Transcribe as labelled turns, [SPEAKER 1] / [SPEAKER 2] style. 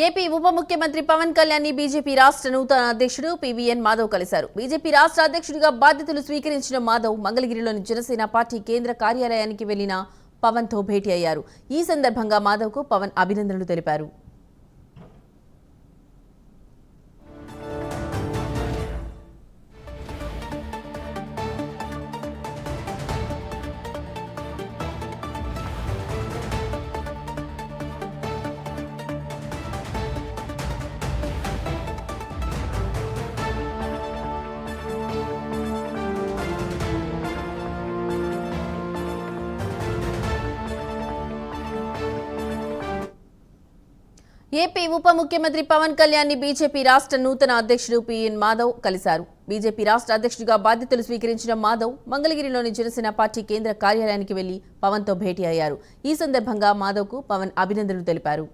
[SPEAKER 1] AP ఉప ముఖ్యమంత్రి పవన్ కళ్యాణ్ ని బీజేపీ రాష్ట్ర నూతన అధ్యక్షుడు పీవీఎన్ మాధవ్ కలిశారు. బీజేపీ రాష్ట్ర అధ్యక్షుడిగా బాధ్యతలు స్వీకరించిన మాధవ్ మంగళగిరిలోని జనసేన పార్టీ కేంద్ర కార్యాలయానికి వెళ్లిన పవన్ తో భేటీ అయ్యారు. ఈ సందర్భంగా మాధవ్ కు పవన్ అభినందనలు తెలిపారు. ఏపీ ఉప ముఖ్యమంత్రి పవన్ కళ్యాణ్ ని బీజేపీ రాష్ట్ర నూతన అధ్యక్షుడు పీవీఎన్ మాధవ్ కలిశారు. బీజేపీ రాష్ట్ర అధ్యక్షుడిగా బాధ్యతలు స్వీకరించిన మాధవ్ మంగళగిరిలోని జనసేన పార్టీ కేంద్ర కార్యాలయానికి వెళ్లి పవన్ తో భేటీ అయ్యారు. ఈ సందర్భంగా మాధవ్ కు పవన్ అభినందనలు తెలిపారు.